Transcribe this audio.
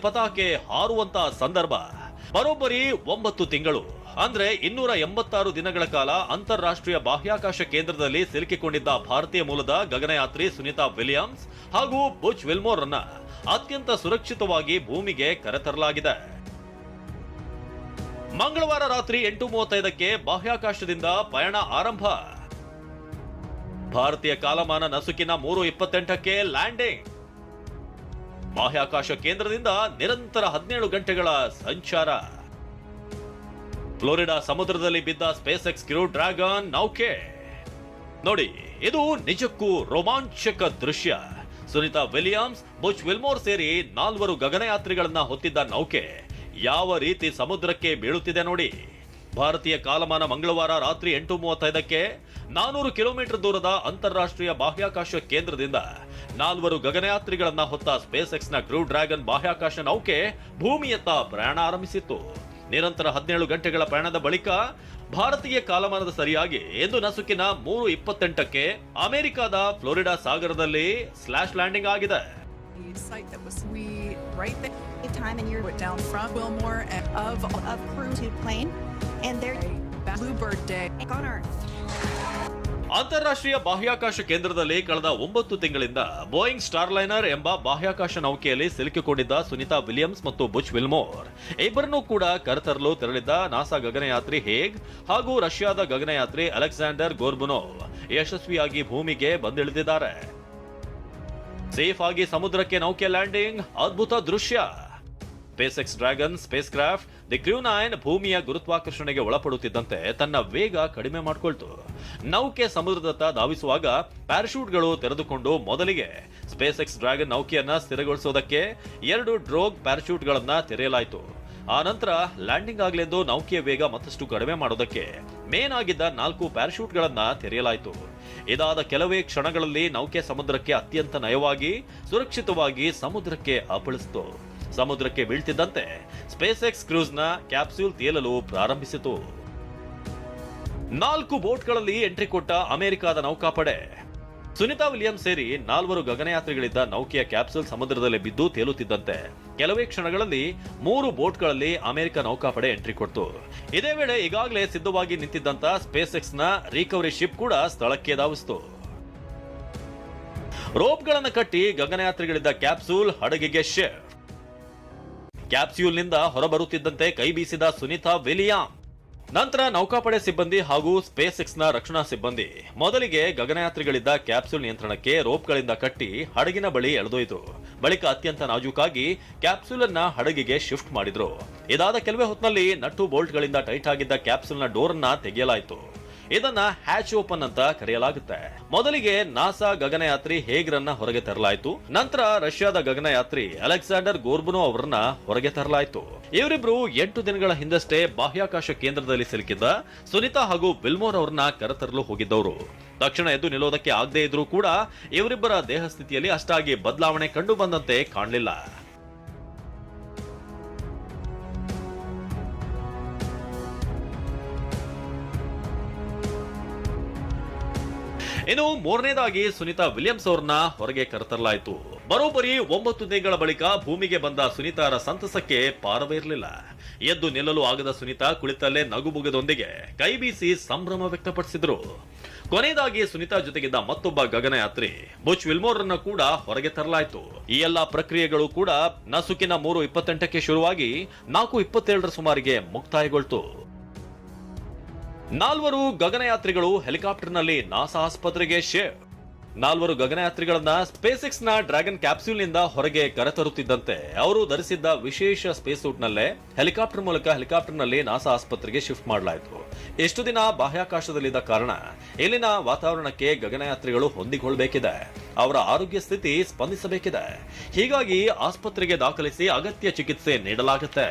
ಪತಾಕೆ ಹಾರುವಂತ ಸಂದರ್ಭ ಬರೋಬ್ಬರಿ 9 ತಿಂಗಳು ಅಂದ್ರೆ 286 ದಿನಗಳ ಕಾಲ ಅಂತಾರಾಷ್ಟ್ರೀಯ ಬಾಹ್ಯಾಕಾಶ ಕೇಂದ್ರದಲ್ಲಿ ಸಿಲುಕಿಕೊಂಡಿದ್ದ ಭಾರತೀಯ ಮೂಲದ ಗಗನಯಾತ್ರಿ ಸುನೀತಾ ವಿಲಿಯಮ್ಸ್ ಹಾಗೂ ಬುಚ್ ವಿಲ್ಮೋರ್ ಅನ್ನ ಅತ್ಯಂತ ಸುರಕ್ಷಿತವಾಗಿ ಭೂಮಿಗೆ ಕರೆತರಲಾಗಿದೆ. ಮಂಗಳವಾರ ರಾತ್ರಿ 8:35ಕ್ಕೆ ಬಾಹ್ಯಾಕಾಶದಿಂದ ಪಯಣ ಆರಂಭ. ಭಾರತೀಯ ಕಾಲಮಾನ ನಸುಕಿನ 3:28ಕ್ಕೆ ಲ್ಯಾಂಡಿಂಗ್. ಬಾಹ್ಯಾಕಾಶ ಕೇಂದ್ರದಿಂದ ನಿರಂತರ 17 ಗಂಟೆಗಳ ಸಂಚಾರ. ಫ್ಲೋರಿಡಾ ಸಮುದ್ರದಲ್ಲಿ ಬಿದ್ದ ಸ್ಪೇಸ್ ಎಕ್ಸ್ ಕ್ರೂ ಡ್ರ್ಯಾಗನ್ ನೌಕೆ. ನೋಡಿ, ಇದು ನಿಜಕ್ಕೂ ರೋಮಾಂಚಕ ದೃಶ್ಯ. ಸುನೀತಾ ವಿಲಿಯಮ್ಸ್, ಬುಚ್ ವಿಲ್ಮೋರ್ ಸೇರಿ 4 ಗಗನಯಾತ್ರಿಗಳನ್ನ ಹೊತ್ತಿದ್ದ ನೌಕೆ ಯಾವ ರೀತಿ ಸಮುದ್ರಕ್ಕೆ ಬೀಳುತ್ತಿದೆ ನೋಡಿ. ಭಾರತೀಯ ಕಾಲಮಾನ ಮಂಗಳವಾರ ರಾತ್ರಿ 8:35ಕ್ಕೆ 400 ಕಿಲೋಮೀಟರ್ ದೂರದ ಅಂತಾರಾಷ್ಟ್ರೀಯ ಬಾಹ್ಯಾಕಾಶ ಕೇಂದ್ರದಿಂದ 4 ಗಗನಯಾತ್ರಿಗಳನ್ನ ಹೊತ್ತ ಸ್ಪೇಸ್ ಎಕ್ಸ್ ನ ಕ್ರೂ ಡ್ರ್ಯಾಗನ್ ಬಾಹ್ಯಾಕಾಶ ನೌಕೆ ಭೂಮಿಯತ್ತ ಪ್ರಯಾಣ ಆರಂಭಿಸಿತ್ತು. ನಿರಂತರ 17 ಗಂಟೆಗಳ ಪ್ರಯಾಣದ ಬಳಿಕ ಭಾರತೀಯ ಕಾಲಮಾನದ ಸರಿಯಾಗಿ ಇಂದು ನಸುಕಿನ 3:28ಕ್ಕೆ ಅಮೆರಿಕದ ಫ್ಲೋರಿಡಾ ಸಾಗರದಲ್ಲಿ ಸ್ಲಾಶ್ ಲ್ಯಾಂಡಿಂಗ್ ಆಗಿದೆ. Time and you're down from Wilmore of crew to plane and their Bluebird Day on Earth. ಅಂತಾರಾಷ್ಟ್ರೀಯ ಬಾಹ್ಯಾಕಾಶ ಕೇಂದ್ರದಲ್ಲಿ ಕಳೆದ 9 ತಿಂಗಳಿಂದ ಬೋಯಿಂಗ್ ಸ್ಟಾರ್ಲೈನರ್ ಎಂಬ ಬಾಹ್ಯಾಕಾಶ ನೌಕೆಯಲ್ಲಿ ಸಿಲುಕಿಕೊಂಡಿದ್ದ ಸುನೀತಾ ವಿಲಿಯಮ್ಸ್ ಮತ್ತು ಬುಚ್ ವಿಲ್ಮೋರ್ ಇಬ್ಬರನ್ನೂ ಕೂಡ ಕರೆತರಲು ತೆರಳಿದ್ದ ನಾಸಾ ಗಗನಯಾತ್ರಿ ಹೇಗ್ ಹಾಗೂ ರಷ್ಯಾದ ಗಗನಯಾತ್ರಿ ಅಲೆಕ್ಸಾಂಡರ್ ಗೋರ್ಬುನೋವ್ ಯಶಸ್ವಿಯಾಗಿ ಭೂಮಿಗೆ ಬಂದಿಳಿದಿದ್ದಾರೆ. ಸೇಫ್ ಆಗಿ ಸಮುದ್ರಕ್ಕೆ ನೌಕೆ ಲ್ಯಾಂಡಿಂಗ್, ಅದ್ಭುತ ದೃಶ್ಯ. SpaceX Dragon spacecraft the crew 9 ಭೂಮಿಯ ಗುರುತ್ವಾಕರ್ಷಣೆಗೆ ಒಳಪಡುತ್ತಿದ್ದಂತೆ ತನ್ನ ವೇಗ ಕಡಿಮೆ ಮಾಡಿಕೊಳ್ತು. ನೌಕೆ ಸಮುದ್ರದತ್ತ ಧಾವಿಸುವಾಗ ಪ್ಯಾರಾಶೂಟ್ಗಳು ತೆರೆದುಕೊಂಡು ಮೊದಲಿಗೆ ಸ್ಪೇಸ್ ಎಕ್ಸ್ ಡ್ರ್ಯಾಗನ್ ನೌಕೆಯನ್ನ ಸ್ಥಿರಗೊಳಿಸುವುದಕ್ಕೆ 2 ಡ್ರೋಗ್ ಪ್ಯಾರಾಶೂಟ್ಗಳನ್ನ ತೆರೆಯಲಾಯಿತು. ಆ ನಂತರ ಲ್ಯಾಂಡಿಂಗ್ ಆಗಲೆಂದು ನೌಕೆಯ ವೇಗ ಮತ್ತಷ್ಟು ಕಡಿಮೆ ಮಾಡೋದಕ್ಕೆ ಮೇನ್ ಆಗಿದ್ದ 4 ಪ್ಯಾರಾಶೂಟ್ಗಳನ್ನ ತೆರೆಯಲಾಯಿತು. ಇದಾದ ಕೆಲವೇ ಕ್ಷಣಗಳಲ್ಲಿ ನೌಕೆ ಸಮುದ್ರಕ್ಕೆ ಅತ್ಯಂತ ನಯವಾಗಿ ಸುರಕ್ಷಿತವಾಗಿ ಸಮುದ್ರಕ್ಕೆ ಅಪ್ಪಳಿಸಿತು. ಸಮುದ್ರಕ್ಕೆ ಬೀಳ್ತಿದ್ದಂತೆ ಸ್ಪೇಸ್ ಎಕ್ಸ್ ಕ್ರೂಸ್ನ ಕ್ಯಾಪ್ಸ್ಯೂಲ್ ತೇಲಲು ಪ್ರಾರಂಭಿಸಿತು. 4 ಬೋಟ್ಗಳಲ್ಲಿ ಎಂಟ್ರಿ ಕೊಟ್ಟ ಅಮೆರಿಕದ ನೌಕಾಪಡೆ. ಸುನೀತಾ ವಿಲಿಯಮ್ಸ್ ಸೇರಿ 4 ಗಗನಯಾತ್ರಿಗಳಿದ್ದ ನೌಕೆಯ ಕ್ಯಾಪ್ಸೂಲ್ ಸಮುದ್ರದಲ್ಲಿ ಬಿದ್ದು ತೇಲುತ್ತಿದ್ದಂತೆ ಕೆಲವೇ ಕ್ಷಣಗಳಲ್ಲಿ 3 ಬೋಟ್ಗಳಲ್ಲಿ ಅಮೆರಿಕ ನೌಕಾಪಡೆ ಎಂಟ್ರಿ ಕೊಡ್ತು. ಇದೇ ವೇಳೆ ಈಗಾಗಲೇ ಸಿದ್ಧವಾಗಿ ನಿಂತಿದ್ದಂತ ಸ್ಪೇಸ್ ಎಕ್ಸ್ ನ ರಿಕವರಿ ಶಿಪ್ ಕೂಡ ಸ್ಥಳಕ್ಕೆ ಧಾವಿಸಿತು. ರೋಪ್ಗಳನ್ನು ಕಟ್ಟಿ ಗಗನಯಾತ್ರಿಗಳಿದ್ದ ಕ್ಯಾಪ್ಸೂಲ್ ಹಡಗಿಗೆ ಶಿಫ್ಟ್. ಕ್ಯಾಪ್ಸ್ಯೂಲ್ನಿಂದ ಹೊರಬರುತ್ತಿದ್ದಂತೆ ಕೈ ಬೀಸಿದ ಸುನೀತಾ ವಿಲಿಯಮ್ಸ್. ನಂತರ ನೌಕಾಪಡೆ ಸಿಬ್ಬಂದಿ ಹಾಗೂ ಸ್ಪೇಸ್ ಎಕ್ಸ್ ನ ರಕ್ಷಣಾ ಸಿಬ್ಬಂದಿ ಮೊದಲಿಗೆ ಗಗನಯಾತ್ರಿಗಳಿದ್ದ ಕ್ಯಾಪ್ಸೂಲ್ ನಿಯಂತ್ರಣಕ್ಕೆ ರೋಪ್ಗಳಿಂದ ಕಟ್ಟಿ ಹಡಗಿನ ಬಳಿ ಎಳೆದೊಯ್ತು. ಬಳಿಕ ಅತ್ಯಂತ ನಾಜೂಕಾಗಿ ಕ್ಯಾಪ್ಸೂಲ್ ಅನ್ನ ಹಡಗಿಗೆ ಶಿಫ್ಟ್ ಮಾಡಿದ್ರು. ಇದಾದ ಕೆಲವೇ ಹೊತ್ತಿನಲ್ಲಿ ನಟ್ಟು ಬೋಲ್ಟ್ಗಳಿಂದ ಟೈಟ್ ಆಗಿದ್ದ ಕ್ಯಾಪ್ಸೂಲ್ ನ ಡೋರ್ ಅನ್ನ ತೆಗೆಯಲಾಯಿತು. ಇದನ್ನ ಹ್ಯಾಚ್ ಓಪನ್ ಅಂತ ಕರೆಯಲಾಗುತ್ತೆ. ಮೊದಲಿಗೆ ನಾಸಾ ಗಗನಯಾತ್ರಿ ಹೇಗ್ರನ್ನ ಹೊರಗೆ ತರಲಾಯಿತು. ನಂತರ ರಷ್ಯಾದ ಗಗನಯಾತ್ರಿ ಅಲೆಕ್ಸಾಂಡರ್ ಗೋರ್ಬುನೋವ್ ಅವರನ್ನ ಹೊರಗೆ ತರಲಾಯಿತು. ಇವರಿಬ್ರು 8 ದಿನಗಳ ಹಿಂದಷ್ಟೇ ಬಾಹ್ಯಾಕಾಶ ಕೇಂದ್ರದಲ್ಲಿ ಸಿಲುಕಿದ್ದ ಸುನೀತಾ ಹಾಗೂ ವಿಲ್ಮೋರ್ ಅವರನ್ನ ಕರೆತರಲು ಹೋಗಿದ್ದವರು. ತಕ್ಷಣ ಎದ್ದು ನಿಲ್ಲೋದಕ್ಕೆ ಆಗದೆ ಇದ್ರೂ ಕೂಡ ಇವರಿಬ್ಬರ ದೇಹ ಸ್ಥಿತಿಯಲ್ಲಿ ಅಷ್ಟಾಗಿ ಬದಲಾವಣೆ ಕಂಡು ಬಂದಂತೆ ಕಾಣಲಿಲ್ಲ. ಇನ್ನು ಮೂರನೇದಾಗಿ ಸುನೀತಾ ವಿಲಿಯಮ್ಸ್ ಅವರನ್ನ ಹೊರಗೆ ಕರೆತರಲಾಯಿತು. ಬರೋಬ್ಬರಿ 9 ದಿನಗಳ ಬಳಿಕ ಭೂಮಿಗೆ ಬಂದ ಸುನೀತಾರ ಸಂತಸಕ್ಕೆ ಪಾರವೇ ಇರಲಿಲ್ಲ. ಎದ್ದು ನಿಲ್ಲಲು ಆಗದ ಸುನೀತಾ ಕುಳಿತಲ್ಲೇ ನಗುಬುಗದೊಂದಿಗೆ ಕೈ ಬೀಸಿ ಸಂಭ್ರಮ ವ್ಯಕ್ತಪಡಿಸಿದ್ರು. ಕೊನೆಯದಾಗಿ ಸುನೀತಾ ಜೊತೆಗಿದ್ದ ಮತ್ತೊಬ್ಬ ಗಗನಯಾತ್ರಿ ಬುಚ್ ವಿಲ್ಮೋರ್ ಅನ್ನು ಕೂಡ ಹೊರಗೆ ತರಲಾಯಿತು. ಈ ಎಲ್ಲಾ ಪ್ರಕ್ರಿಯೆಗಳು ಕೂಡ ನಸುಕಿನ 3:28ಕ್ಕೆ ಶುರುವಾಗಿ 4:27 ಸುಮಾರಿಗೆ ಮುಕ್ತಾಯಗೊಳ್ತು. 4 ಗಗನಯಾತ್ರಿಗಳು ಹೆಲಿಕಾಪ್ಟರ್ನಲ್ಲಿ ನಾಸಾ ಆಸ್ಪತ್ರೆಗೆ ಶಿಫ್ಟ್. 4 ಗಗನಯಾತ್ರಿಗಳನ್ನ ಸ್ಪೇಸ್ ಎಕ್ಸ್ ನ ಡ್ರ್ಯಾಗನ್ ಕ್ಯಾಪ್ಸ್ಯೂಲ್ ನಿಂದ ಹೊರಗೆ ಕರೆತರುತ್ತಿದ್ದಂತೆ ಅವರು ಧರಿಸಿದ್ದ ವಿಶೇಷ ಸ್ಪೇಸ್ ಸೂಟ್ ನಲ್ಲೇ ಹೆಲಿಕಾಪ್ಟರ್ ಮೂಲಕ ಹೆಲಿಕಾಪ್ಟರ್ನಲ್ಲಿ ನಾಸಾ ಆಸ್ಪತ್ರೆಗೆ ಶಿಫ್ಟ್ ಮಾಡಲಾಯಿತು. ಎಷ್ಟು ದಿನ ಬಾಹ್ಯಾಕಾಶದಲ್ಲಿದ್ದ ಕಾರಣ ಇಲ್ಲಿನ ವಾತಾವರಣಕ್ಕೆ ಗಗನಯಾತ್ರಿಗಳು ಹೊಂದಿಕೊಳ್ಳಬೇಕಿದೆ. ಅವರ ಆರೋಗ್ಯ ಸ್ಥಿತಿ ಸ್ಪಂದಿಸಬೇಕಿದೆ. ಹೀಗಾಗಿ ಆಸ್ಪತ್ರೆಗೆ ದಾಖಲಿಸಿ ಅಗತ್ಯ ಚಿಕಿತ್ಸೆ ನೀಡಲಾಗುತ್ತೆ.